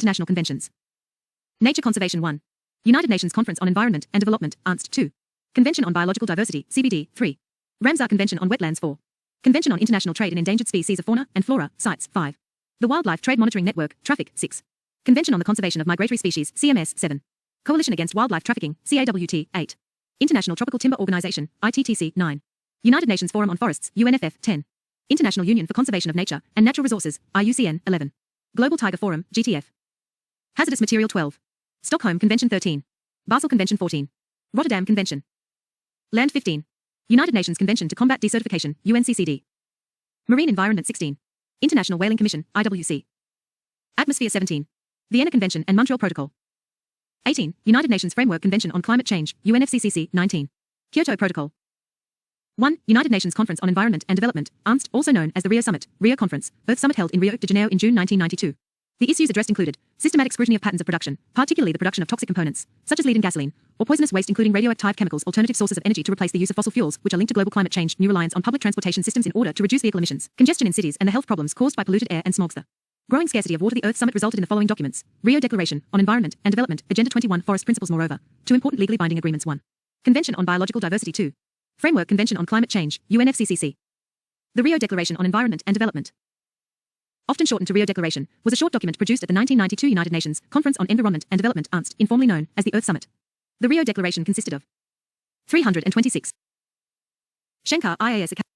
international conventions. Nature Conservation 1. United Nations Conference on Environment and Development, UNST 2. Convention on Biological Diversity, CBD, 3. Ramsar Convention on Wetlands 4. Convention on International Trade in Endangered Species of Fauna and Flora, CITES, 5. The Wildlife Trade Monitoring Network, Traffic, 6. Convention on the Conservation of Migratory Species, CMS, 7. Coalition Against Wildlife Trafficking, CAWT, 8. International Tropical Timber Organization, ITTC, 9. United Nations Forum on Forests, UNFF, 10. International Union for Conservation of Nature and Natural Resources, IUCN, 11. Global Tiger Forum, GTF. Hazardous Material 12. Stockholm Convention 13. Basel Convention 14. Rotterdam Convention. Land 15. United Nations Convention to Combat Desertification, UNCCD. Marine Environment 16. International Whaling Commission, IWC. Atmosphere 17. Vienna Convention and Montreal Protocol. 18. United Nations Framework Convention on Climate Change, UNFCCC, 19. Kyoto Protocol. 1. United Nations Conference on Environment and Development, UNST, also known as the Rio Summit, Rio Conference, Earth Summit held in Rio de Janeiro in June 1992. The issues addressed included systematic scrutiny of patterns of production, particularly the production of toxic components, such as lead in gasoline, or poisonous waste including radioactive chemicals, alternative sources of energy to replace the use of fossil fuels, which are linked to global climate change, new reliance on public transportation systems in order to reduce vehicle emissions, congestion in cities and the health problems caused by polluted air and smogs. The growing scarcity of water. The Earth Summit resulted in the following documents: Rio Declaration on Environment and Development, Agenda 21 Forest Principles. Moreover, 2 important legally binding agreements: 1. Convention on Biological Diversity, 2. Framework Convention on Climate Change, UNFCCC. The Rio Declaration on Environment and Development, often shortened to Rio Declaration, was a short document produced at the 1992 United Nations Conference on Environment and Development, UNST, informally known as the Earth Summit. The Rio Declaration consisted of 326. Shankar IAS account.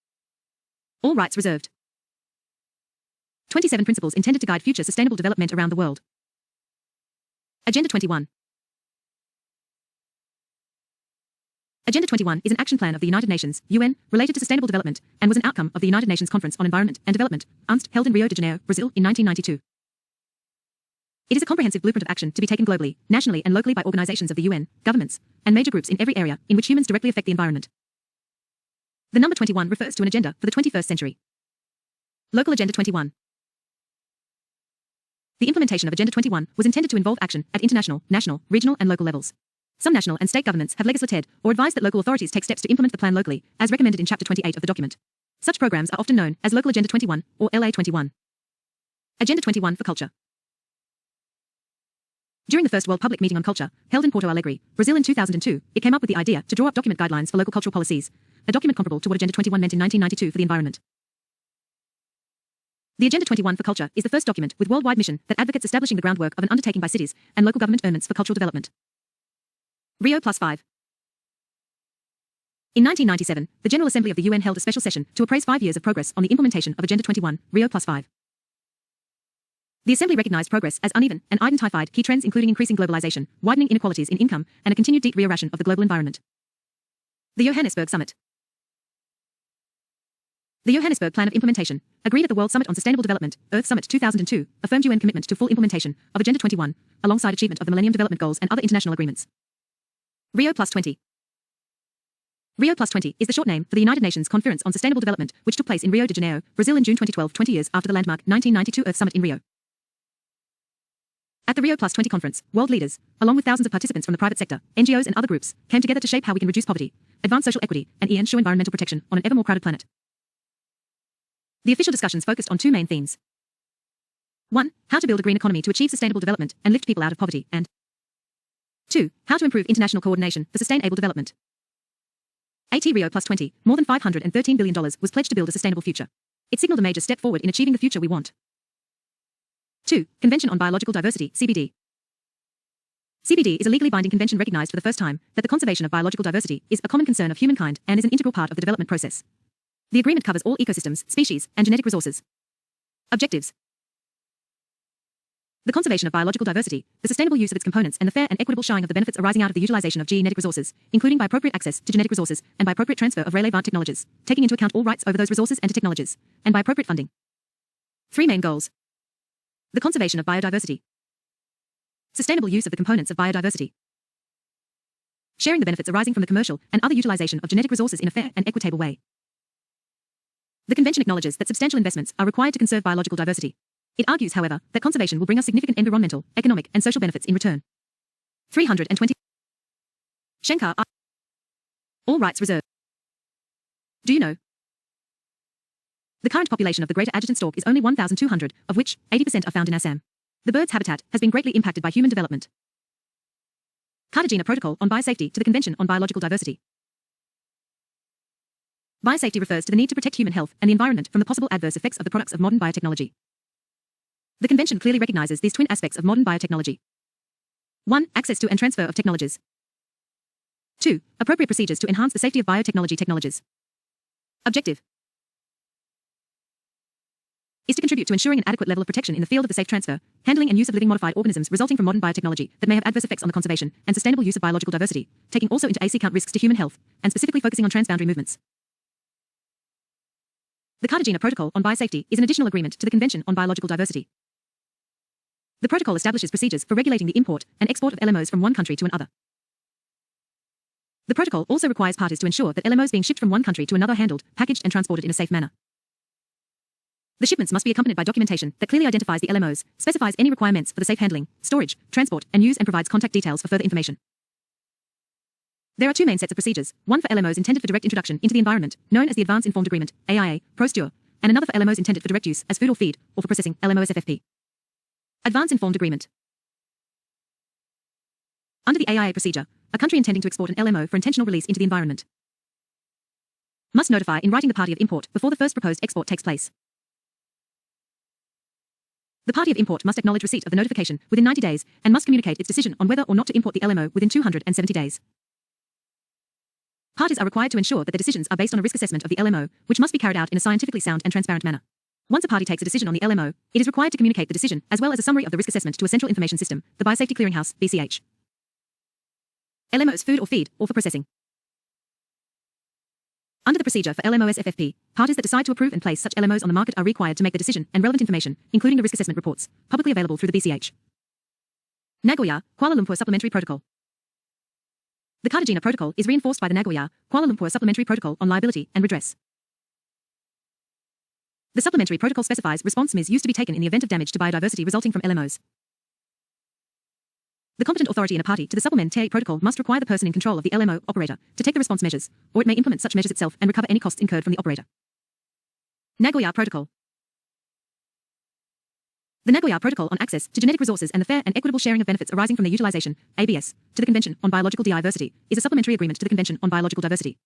All rights reserved. 27 principles intended to guide future sustainable development around the world. Agenda 21. Agenda 21 is an action plan of the United Nations, UN, related to sustainable development, and was an outcome of the United Nations Conference on Environment and Development, UNST, held in Rio de Janeiro, Brazil, in 1992. It is a comprehensive blueprint of action to be taken globally, nationally and locally by organizations of the UN, governments, and major groups in every area in which humans directly affect the environment. The number 21 refers to an agenda for the 21st century. Local Agenda 21. The implementation of Agenda 21 was intended to involve action at international, national, regional, and local levels. Some national and state governments have legislated or advised that local authorities take steps to implement the plan locally, as recommended in Chapter 28 of the document. Such programs are often known as Local Agenda 21 or LA21. Agenda 21 for Culture. During the First World Public Meeting on Culture, held in Porto Alegre, Brazil in 2002, it came up with the idea to draw up document guidelines for local cultural policies, a document comparable to what Agenda 21 meant in 1992 for the environment. The Agenda 21 for Culture is the first document with worldwide mission that advocates establishing the groundwork of an undertaking by cities and local government governments for cultural development. Rio +5. In 1997, the General Assembly of the UN held a special session to appraise 5 years of progress on the implementation of Agenda 21, Rio +5. The Assembly recognized progress as uneven and identified key trends including increasing globalization, widening inequalities in income, and a continued deep re-erosion of the global environment. The Johannesburg Summit. The Johannesburg Plan of Implementation, agreed at the World Summit on Sustainable Development, Earth Summit 2002, affirmed UN commitment to full implementation of Agenda 21, alongside achievement of the Millennium Development Goals and other international agreements. Rio +20. Rio +20 is the short name for the United Nations Conference on Sustainable Development, which took place in Rio de Janeiro, Brazil in June 2012, 20 years after the landmark 1992 Earth Summit in Rio. At the Rio +20 conference, world leaders, along with thousands of participants from the private sector, NGOs and other groups, came together to shape how we can reduce poverty, advance social equity, and ensure environmental protection on an ever more crowded planet. The official discussions focused on 2 main themes. 1. How to build a green economy to achieve sustainable development and lift people out of poverty, and 2. How to improve international coordination for sustainable development. At Rio +20, more than $513 billion was pledged to build a sustainable future. It signaled a major step forward in achieving the future we want. 2. Convention on Biological Diversity, CBD. CBD is a legally binding convention recognized for the first time that the conservation of biological diversity is a common concern of humankind and is an integral part of the development process. The agreement covers all ecosystems, species, and genetic resources. Objectives: the conservation of biological diversity, the sustainable use of its components, and the fair and equitable sharing of the benefits arising out of the utilization of genetic resources, including by appropriate access to genetic resources and by appropriate transfer of relevant technologies, taking into account all rights over those resources and technologies, and by appropriate funding. 3 main goals: the conservation of biodiversity, sustainable use of the components of biodiversity, sharing the benefits arising from the commercial and other utilization of genetic resources in a fair and equitable way. The Convention acknowledges that substantial investments are required to conserve biological diversity. It argues, however, that conservation will bring us significant environmental, economic, and social benefits in return. 320. Shankar. All rights reserved. Do you know? The current population of the greater adjutant stork is only 1,200, of which 80% are found in Assam. The bird's habitat has been greatly impacted by human development. Cartagena Protocol on Biosafety to the Convention on Biological Diversity. Biosafety refers to the need to protect human health and the environment from the possible adverse effects of the products of modern biotechnology. The Convention clearly recognizes these twin aspects of modern biotechnology. 1. Access to and transfer of technologies. 2. Appropriate procedures to enhance the safety of biotechnology technologies. Objective is to contribute to ensuring an adequate level of protection in the field of the safe transfer, handling and use of living modified organisms resulting from modern biotechnology that may have adverse effects on the conservation and sustainable use of biological diversity, taking also into account risks to human health, and specifically focusing on transboundary movements. The Cartagena Protocol on Biosafety is an additional agreement to the Convention on Biological Diversity. The protocol establishes procedures for regulating the import and export of LMOs from one country to another. The protocol also requires parties to ensure that LMOs being shipped from one country to another are handled, packaged and transported in a safe manner. The shipments must be accompanied by documentation that clearly identifies the LMOs, specifies any requirements for the safe handling, storage, transport, and use and provides contact details for further information. There are two main sets of procedures, one for LMOs intended for direct introduction into the environment, known as the Advance Informed Agreement, AIA, ProSture, and another for LMOs intended for direct use as food or feed, or for processing, LMOSFFP. Advance Informed Agreement. Under the AIA procedure, a country intending to export an LMO for intentional release into the environment must notify in writing the party of import before the first proposed export takes place. The party of import must acknowledge receipt of the notification within 90 days and must communicate its decision on whether or not to import the LMO within 270 days. Parties are required to ensure that the decisions are based on a risk assessment of the LMO, which must be carried out in a scientifically sound and transparent manner. Once a party takes a decision on the LMO, it is required to communicate the decision as well as a summary of the risk assessment to a central information system, the Biosafety Clearinghouse, BCH. LMOs food or feed, or for processing. Under the procedure for LMOSFFP, parties that decide to approve and place such LMOs on the market are required to make the decision and relevant information, including the risk assessment reports, publicly available through the BCH. Nagoya, Kuala Lumpur Supplementary Protocol. The Cartagena Protocol is reinforced by the Nagoya, Kuala Lumpur Supplementary Protocol on Liability and Redress. The supplementary protocol specifies response measures to be taken in the event of damage to biodiversity resulting from LMOs. The competent authority in a party to the supplementary protocol must require the person in control of the LMO operator to take the response measures, or it may implement such measures itself and recover any costs incurred from the operator. Nagoya Protocol. The Nagoya Protocol on Access to Genetic Resources and the Fair and Equitable Sharing of Benefits Arising from Their Utilization, ABS, to the Convention on Biological Diversity, is a supplementary agreement to the Convention on Biological Diversity.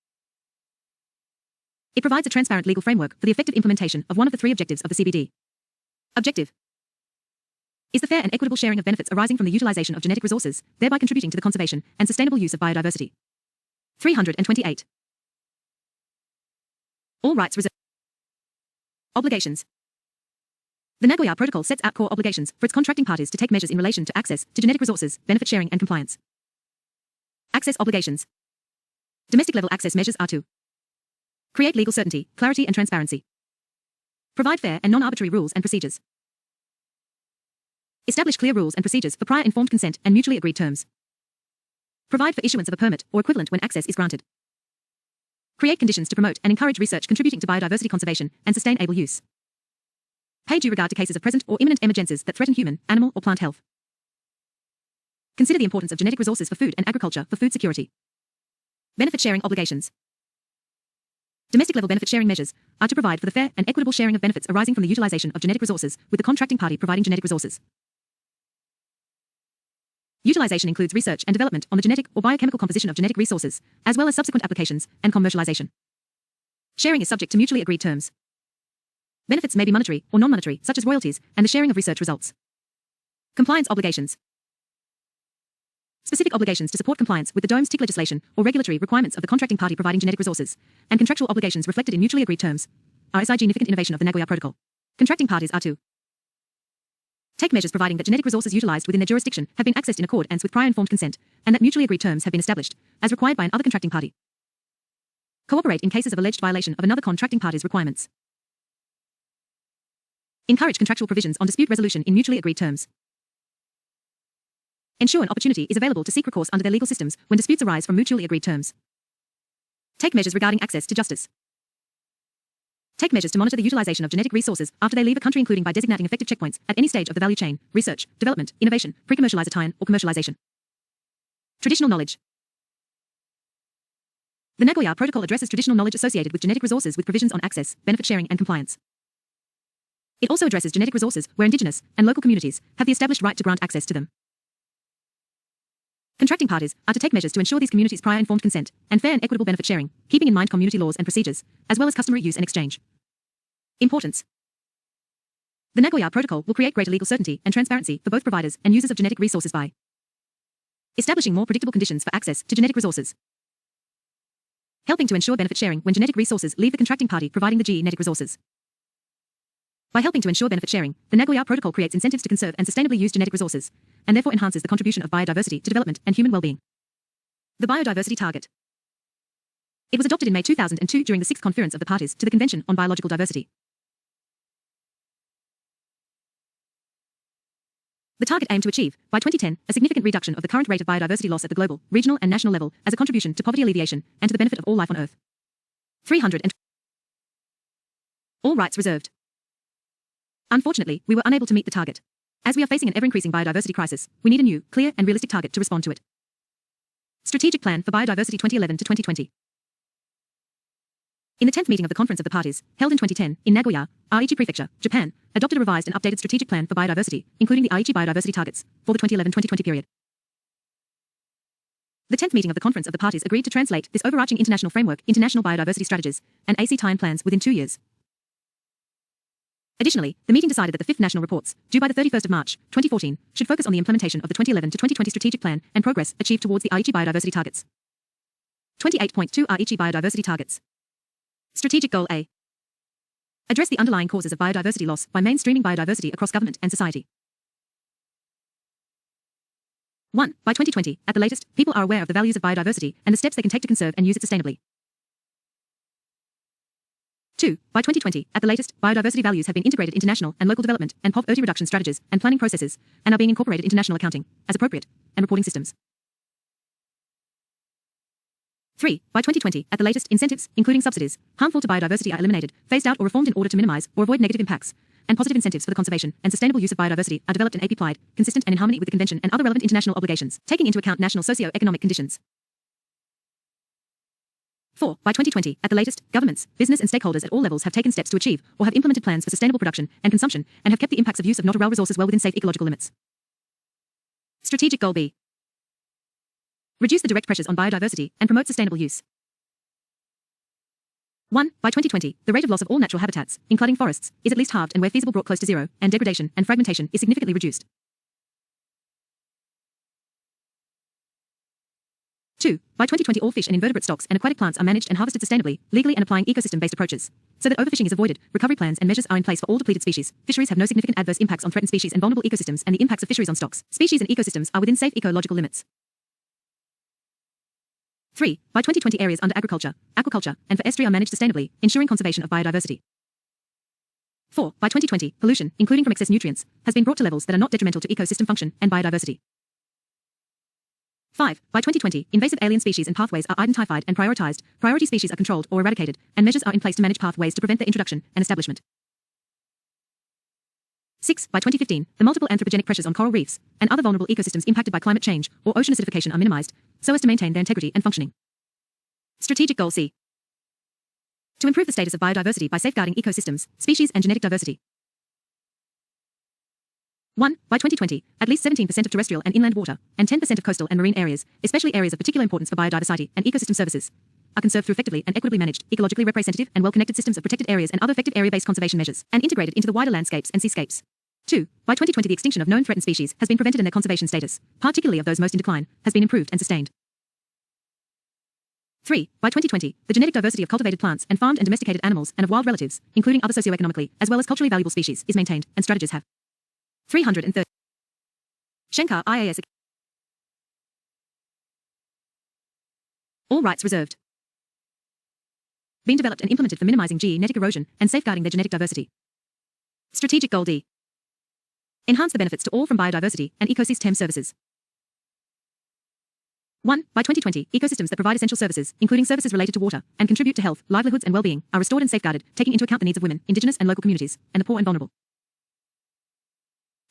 It provides a transparent legal framework for the effective implementation of one of the three objectives of the CBD. Objective is the fair and equitable sharing of benefits arising from the utilization of genetic resources, thereby contributing to the conservation and sustainable use of biodiversity. 328. All rights reserved. Obligations. The Nagoya Protocol sets out core obligations for its contracting parties to take measures in relation to access to genetic resources, benefit sharing and compliance. Access obligations. Domestic level access measures are to create legal certainty, clarity and transparency. Provide fair and non-arbitrary rules and procedures. Establish clear rules and procedures for prior informed consent and mutually agreed terms. Provide for issuance of a permit or equivalent when access is granted. Create conditions to promote and encourage research contributing to biodiversity conservation and sustainable use. Pay due regard to cases of present or imminent emergencies that threaten human, animal or plant health. Consider the importance of genetic resources for food and agriculture for food security. Benefit sharing obligations. Domestic level benefit sharing measures are to provide for the fair and equitable sharing of benefits arising from the utilization of genetic resources with the contracting party providing genetic resources. Utilization includes research and development on the genetic or biochemical composition of genetic resources, as well as subsequent applications and commercialization. Sharing is subject to mutually agreed terms. Benefits may be monetary or non-monetary, such as royalties, and the sharing of research results. Compliance obligations. Specific obligations to support compliance with the domestic legislation or regulatory requirements of the contracting party providing genetic resources, and contractual obligations reflected in mutually agreed terms. Are significant innovation of the Nagoya Protocol. Contracting parties are to take measures providing that genetic resources utilized within their jurisdiction have been accessed in accordance with prior informed consent, and that mutually agreed terms have been established, as required by another contracting party. Cooperate in cases of alleged violation of another contracting party's requirements. Encourage contractual provisions on dispute resolution in mutually agreed terms. Ensure an opportunity is available to seek recourse under their legal systems when disputes arise from mutually agreed terms. Take measures regarding access to justice. Take measures to monitor the utilization of genetic resources after they leave a country, including by designating effective checkpoints at any stage of the value chain, research, development, innovation, pre-commercialization, or commercialization. Traditional knowledge. The Nagoya Protocol addresses traditional knowledge associated with genetic resources with provisions on access, benefit sharing, and compliance. It also addresses genetic resources where indigenous and local communities have the established right to grant access to them. Contracting parties are to take measures to ensure these communities' prior informed consent and fair and equitable benefit sharing, keeping in mind community laws and procedures, as well as customary use and exchange. Importance. The Nagoya Protocol will create greater legal certainty and transparency for both providers and users of genetic resources by establishing more predictable conditions for access to genetic resources, helping to ensure benefit sharing when genetic resources leave the contracting party providing the genetic resources. By helping to ensure benefit sharing, the Nagoya Protocol creates incentives to conserve and sustainably use genetic resources, and therefore enhances the contribution of biodiversity to development and human well-being. The biodiversity target. It was adopted in May 2002 during the 6th Conference of the Parties to the Convention on Biological Diversity. The target aimed to achieve, by 2010, a significant reduction of the current rate of biodiversity loss at the global, regional and national level as a contribution to poverty alleviation and to the benefit of all life on Earth. 300 and all rights reserved. Unfortunately, we were unable to meet the target. As we are facing an ever-increasing biodiversity crisis, we need a new, clear and realistic target to respond to it. Strategic Plan for Biodiversity 2011 to 2020. In the 10th meeting of the Conference of the Parties, held in 2010, in Nagoya, Aichi Prefecture, Japan, adopted a revised and updated strategic plan for biodiversity, including the Aichi biodiversity targets, for the 2011-2020 period. The 10th meeting of the Conference of the Parties agreed to translate this overarching international framework into national biodiversity strategies and AC time plans within 2 years. Additionally, the meeting decided that the 5th national reports, due by the 31st of March, 2014, should focus on the implementation of the 2011 to 2020 strategic plan and progress achieved towards the Aichi biodiversity targets. 28.2 Aichi biodiversity targets. Strategic Goal A. Address the underlying causes of biodiversity loss by mainstreaming biodiversity across government and society. 1. By 2020, at the latest, people are aware of the values of biodiversity and the steps they can take to conserve and use it sustainably. 2. By 2020, at the latest, biodiversity values have been integrated into national and local development and poverty reduction strategies and planning processes and are being incorporated into national accounting, as appropriate, and reporting systems. 3. By 2020, at the latest, incentives, including subsidies, harmful to biodiversity are eliminated, phased out or reformed in order to minimize or avoid negative impacts, and positive incentives for the conservation and sustainable use of biodiversity are developed and applied, consistent and in harmony with the Convention and other relevant international obligations, taking into account national socio-economic conditions. 4. By 2020, at the latest, governments, business and stakeholders at all levels have taken steps to achieve or have implemented plans for sustainable production and consumption and have kept the impacts of use of natural resources well within safe ecological limits. Strategic Goal B. Reduce the direct pressures on biodiversity and promote sustainable use. 1. By 2020, the rate of loss of all natural habitats, including forests, is at least halved and where feasible brought close to zero, and degradation and fragmentation is significantly reduced. 2. By 2020, all fish and invertebrate stocks and aquatic plants are managed and harvested sustainably, legally and applying ecosystem-based approaches, so that overfishing is avoided. Recovery plans and measures are in place for all depleted species. Fisheries have no significant adverse impacts on threatened species and vulnerable ecosystems, and the impacts of fisheries on stocks, species and ecosystems are within safe ecological limits. 3. By 2020, areas under agriculture, aquaculture, and forestry are managed sustainably, ensuring conservation of biodiversity. 4. By 2020, pollution, including from excess nutrients, has been brought to levels that are not detrimental to ecosystem function and biodiversity. 5. By 2020, invasive alien species and pathways are identified and prioritized, priority species are controlled or eradicated, and measures are in place to manage pathways to prevent their introduction and establishment. 6. By 2015, the multiple anthropogenic pressures on coral reefs and other vulnerable ecosystems impacted by climate change or ocean acidification are minimized, so as to maintain their integrity and functioning. Strategic Goal C. To improve the status of biodiversity by safeguarding ecosystems, species and genetic diversity. 1. By 2020, at least 17% of terrestrial and inland water, and 10% of coastal and marine areas, especially areas of particular importance for biodiversity and ecosystem services, are conserved through effectively and equitably managed, ecologically representative and well-connected systems of protected areas and other effective area-based conservation measures, and integrated into the wider landscapes and seascapes. 2. By 2020, the extinction of known threatened species has been prevented and their conservation status, particularly of those most in decline, has been improved and sustained. 3. By 2020, the genetic diversity of cultivated plants and farmed and domesticated animals and of wild relatives, including other socioeconomically, as well as culturally valuable species, is maintained, and strategies have. 330. Shankar IAS. All rights reserved. Been developed and implemented for minimizing genetic erosion and safeguarding their genetic diversity. Strategic Goal D. Enhance the benefits to all from biodiversity and ecosystem services. 1. By 2020, ecosystems that provide essential services, including services related to water, and contribute to health, livelihoods and well-being, are restored and safeguarded, taking into account the needs of women, indigenous and local communities, and the poor and vulnerable.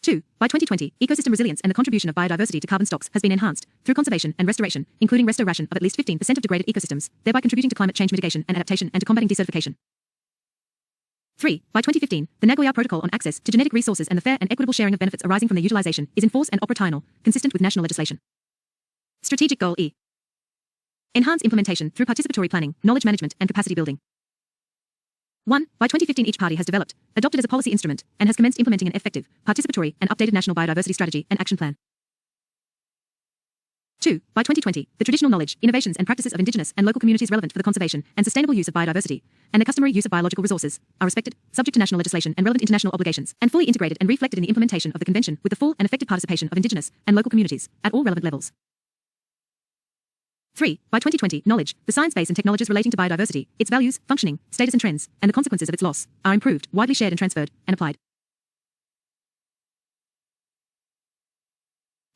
2. By 2020, ecosystem resilience and the contribution of biodiversity to carbon stocks has been enhanced through conservation and restoration, including restoration of at least 15% of degraded ecosystems, thereby contributing to climate change mitigation and adaptation and to combating desertification. 3. By 2015, the Nagoya Protocol on Access to Genetic Resources and the Fair and Equitable Sharing of Benefits arising from their utilization is in force and operational, consistent with national legislation. Strategic Goal E. Enhance implementation through participatory planning, knowledge management, and capacity building. 1. By 2015, each party has developed, adopted as a policy instrument, and has commenced implementing an effective, participatory, and updated national biodiversity strategy and action plan. 2. By 2020, the traditional knowledge, innovations, and practices of indigenous and local communities relevant for the conservation and sustainable use of biodiversity, and the customary use of biological resources, are respected, subject to national legislation and relevant international obligations, and fully integrated and reflected in the implementation of the Convention with the full and effective participation of indigenous and local communities at all relevant levels. 3. By 2020, knowledge, the science base and technologies relating to biodiversity, its values, functioning, status and trends, and the consequences of its loss, are improved, widely shared and transferred, and applied.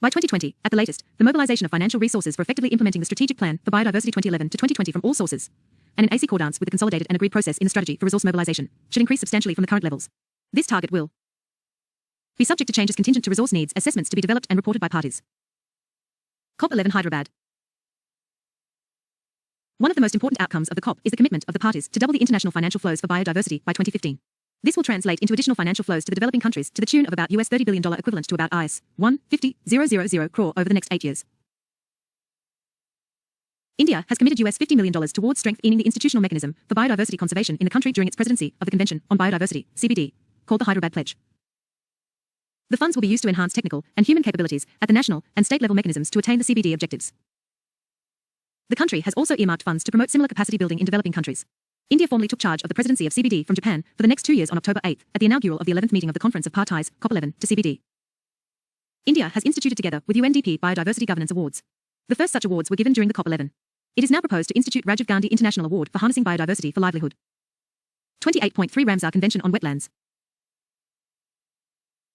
By 2020, at the latest, the mobilization of financial resources for effectively implementing the Strategic Plan for Biodiversity 2011 to 2020 from all sources, and in AC accordance with the consolidated and agreed process in the strategy for resource mobilization, should increase substantially from the current levels. This target will be subject to changes contingent to resource needs assessments to be developed and reported by parties. COP11 Hyderabad. One of the most important outcomes of the COP is the commitment of the parties to double the international financial flows for biodiversity by 2015. This will translate into additional financial flows to the developing countries to the tune of about $30 billion, equivalent to about IS 150,000 crore over the next 8 years. India has committed $50 million towards strengthening the institutional mechanism for biodiversity conservation in the country during its presidency of the Convention on Biodiversity, CBD, called the Hyderabad Pledge. The funds will be used to enhance technical and human capabilities at the national and state level mechanisms to attain the CBD objectives. The country has also earmarked funds to promote similar capacity building in developing countries. India formally took charge of the presidency of CBD from Japan for the next 2 years on October 8 at the inaugural of the 11th meeting of the Conference of Parties, COP11, to CBD. India has instituted together with UNDP Biodiversity Governance Awards. The first such awards were given during the COP11. It is now proposed to institute Rajiv Gandhi International Award for Harnessing Biodiversity for Livelihood. 28.3 Ramsar Convention on Wetlands.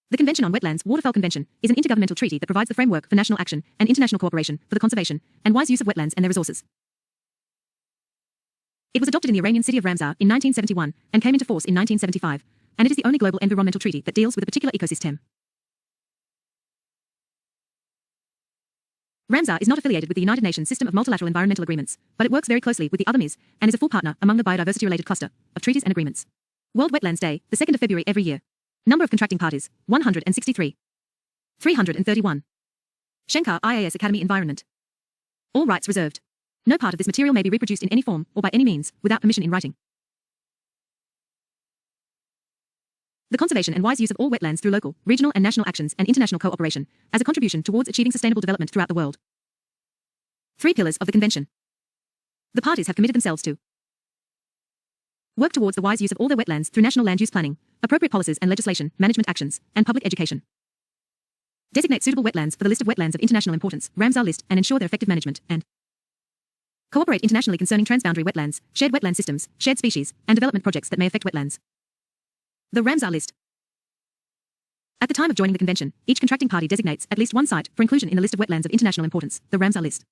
The Convention on Wetlands Waterfowl Convention is an intergovernmental treaty that provides the framework for national action and international cooperation for the conservation and wise use of wetlands and their resources. It was adopted in the Iranian city of Ramsar in 1971 and came into force in 1975, and it is the only global environmental treaty that deals with a particular ecosystem. Ramsar is not affiliated with the United Nations system of multilateral environmental agreements, but it works very closely with the other MIS and is a full partner among the biodiversity-related cluster of treaties and agreements. World Wetlands Day, the 2nd of February every year. Number of contracting parties, 163. 331. Shankar IAS Academy Environment. All rights reserved. No part of this material may be reproduced in any form or by any means without permission in writing. The conservation and wise use of all wetlands through local, regional and national actions and international cooperation as a contribution towards achieving sustainable development throughout the world. 3 pillars of the Convention. The parties have committed themselves to work towards the wise use of all their wetlands through national land use planning, appropriate policies and legislation, management actions, and public education. Designate suitable wetlands for the list of wetlands of international importance, Ramsar list, and ensure their effective management, and cooperate internationally concerning transboundary wetlands, shared wetland systems, shared species, and development projects that may affect wetlands. The Ramsar list. At the time of joining the convention, each contracting party designates at least one site for inclusion in the list of wetlands of international importance, the Ramsar list.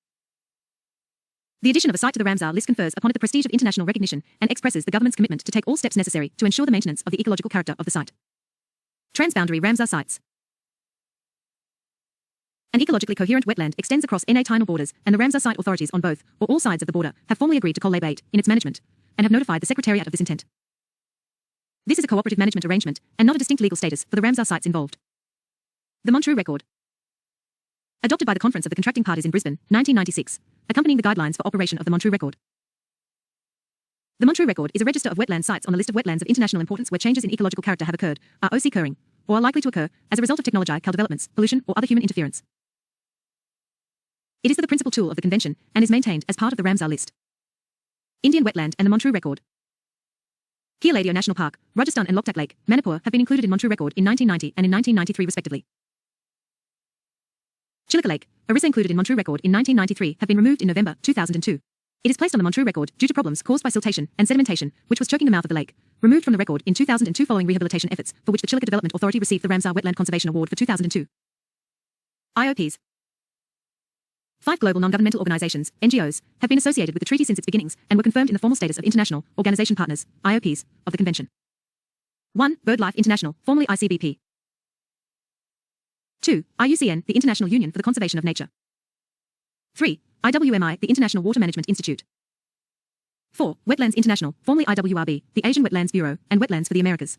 The addition of a site to the Ramsar list confers upon it the prestige of international recognition and expresses the government's commitment to take all steps necessary to ensure the maintenance of the ecological character of the site. Transboundary Ramsar sites. An ecologically coherent wetland extends across NA tidal borders, and the Ramsar site authorities on both or all sides of the border have formally agreed to collaborate in its management and have notified the Secretariat of this intent. This is a cooperative management arrangement and not a distinct legal status for the Ramsar sites involved. The Montreux Record. Adopted by the Conference of the Contracting Parties in Brisbane, 1996, accompanying the guidelines for operation of the Montreux Record. The Montreux Record is a register of wetland sites on the list of wetlands of international importance where changes in ecological character have occurred, are occurring, or are likely to occur as a result of technological developments, pollution, or other human interference. It is the principal tool of the Convention and is maintained as part of the Ramsar list. Indian Wetland and the Montreux Record. Kealadio National Park, Rajasthan and Loktak Lake, Manipur have been included in Montreux Record in 1990 and in 1993 respectively. Chilika Lake, Orissa included in Montreux Record in 1993 have been removed in November 2002. It is placed on the Montreux Record due to problems caused by siltation and sedimentation, which was choking the mouth of the lake. Removed from the record in 2002 following rehabilitation efforts, for which the Chilika Development Authority received the Ramsar Wetland Conservation Award for 2002. IOPs. 5 global non-governmental organizations, NGOs, have been associated with the treaty since its beginnings and were confirmed in the formal status of International Organization Partners, IOPs, of the Convention. 1. BirdLife International, formerly ICBP. 2. IUCN, the International Union for the Conservation of Nature. 3. IWMI, the International Water Management Institute. 4. Wetlands International, formerly IWRB, the Asian Wetlands Bureau, and Wetlands for the Americas.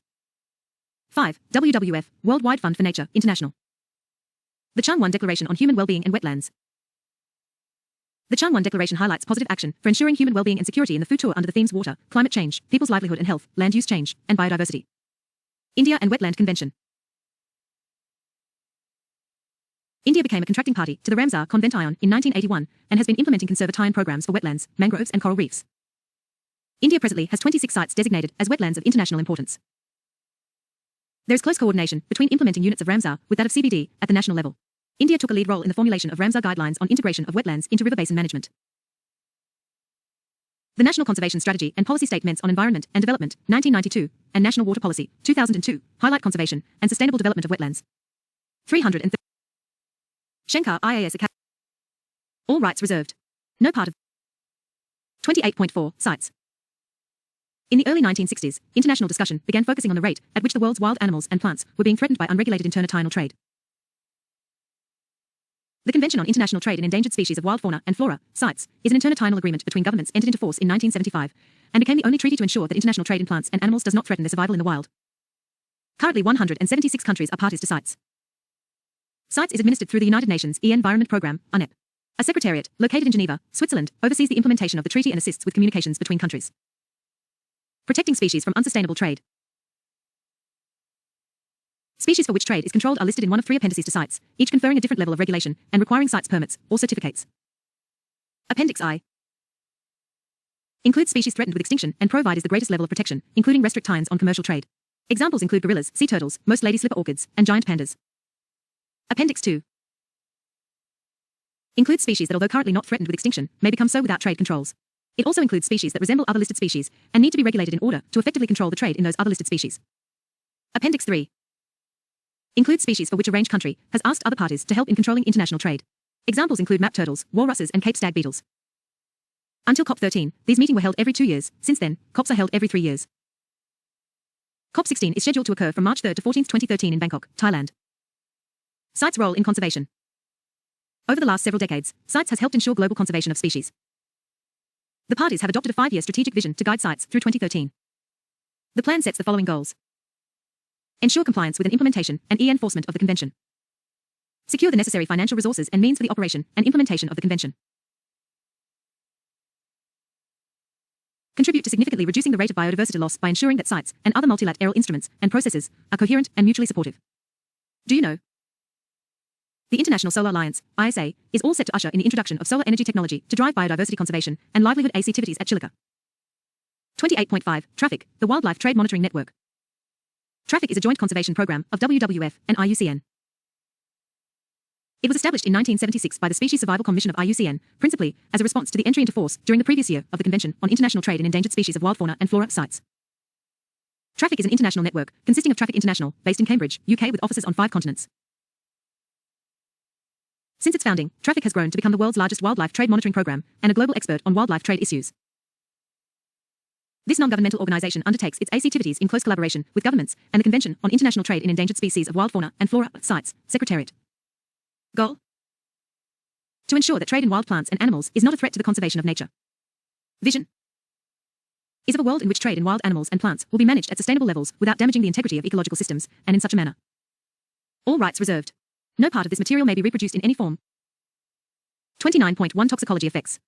5. WWF, Worldwide Fund for Nature, International. The Changwon Declaration on Human Wellbeing and Wetlands. The Changwon Declaration highlights positive action for ensuring human well-being and security in the food tour under the themes water, climate change, people's livelihood and health, land use change, and biodiversity. India and Wetland Convention. India became a contracting party to the Ramsar Convention in 1981 and has been implementing conservation programs for wetlands, mangroves and coral reefs. India presently has 26 sites designated as wetlands of international importance. There is close coordination between implementing units of Ramsar with that of CBD at the national level. India took a lead role in the formulation of Ramsar guidelines on integration of wetlands into river basin management. The National Conservation Strategy and Policy Statements on Environment and Development, 1992, and National Water Policy, 2002, highlight conservation and sustainable development of wetlands. 330. Shankar IAS Academy. All rights reserved. No part of 28.4 sites. In the early 1960s, international discussion began focusing on the rate at which the world's wild animals and plants were being threatened by unregulated international trade. The Convention on International Trade in Endangered Species of Wild Fauna and Flora, CITES, is an international agreement between governments entered into force in 1975 and became the only treaty to ensure that international trade in plants and animals does not threaten their survival in the wild. Currently 176 countries are parties to CITES. CITES is administered through the United Nations Environment Programme, UNEP. A secretariat, located in Geneva, Switzerland, oversees the implementation of the treaty and assists with communications between countries. Protecting species from unsustainable trade. Species for which trade is controlled are listed in one of 3 appendices to CITES, each conferring a different level of regulation and requiring CITES permits or certificates. Appendix I includes species threatened with extinction and provides the greatest level of protection, including restrict times on commercial trade. Examples include gorillas, sea turtles, most lady slipper orchids, and giant pandas. Appendix II includes species that, although currently not threatened with extinction, may become so without trade controls. It also includes species that resemble other listed species and need to be regulated in order to effectively control the trade in those other listed species. Appendix III includes species for which a range country has asked other parties to help in controlling international trade. Examples include map turtles, walruses, and Cape stag beetles. Until COP13, these meetings were held every 2 years. Since then, COPs are held every 3 years. COP16 is scheduled to occur from March 3 to 14, 2013 in Bangkok, Thailand. CITES' role in conservation. Over the last several decades, CITES has helped ensure global conservation of species. The parties have adopted a 5-year strategic vision to guide CITES through 2013. The plan sets the following goals. Ensure compliance with an implementation and enforcement of the Convention. Secure the necessary financial resources and means for the operation and implementation of the Convention. Contribute to significantly reducing the rate of biodiversity loss by ensuring that CITES and other multilateral instruments and processes are coherent and mutually supportive. Do you know? The International Solar Alliance, ISA, is all set to usher in the introduction of solar energy technology to drive biodiversity conservation and livelihood activities at Chilika. 28.5. Traffic, the Wildlife Trade Monitoring Network. Traffic is a joint conservation program of WWF and IUCN. It was established in 1976 by the Species Survival Commission of IUCN, principally as a response to the entry into force during the previous year of the Convention on International Trade in Endangered Species of Wild Fauna and Flora, CITES. Traffic is an international network consisting of Traffic International, based in Cambridge, UK, with offices on 5 continents. Since its founding, Traffic has grown to become the world's largest wildlife trade monitoring program and a global expert on wildlife trade issues. This non-governmental organization undertakes its activities in close collaboration with governments and the Convention on International Trade in Endangered Species of Wild Fauna and Flora, CITES, Secretariat. Goal: to ensure that trade in wild plants and animals is not a threat to the conservation of nature. Vision is of a world in which trade in wild animals and plants will be managed at sustainable levels without damaging the integrity of ecological systems, and in such a manner. All rights reserved. No part of this material may be reproduced in any form. 29.1 Toxicology effects.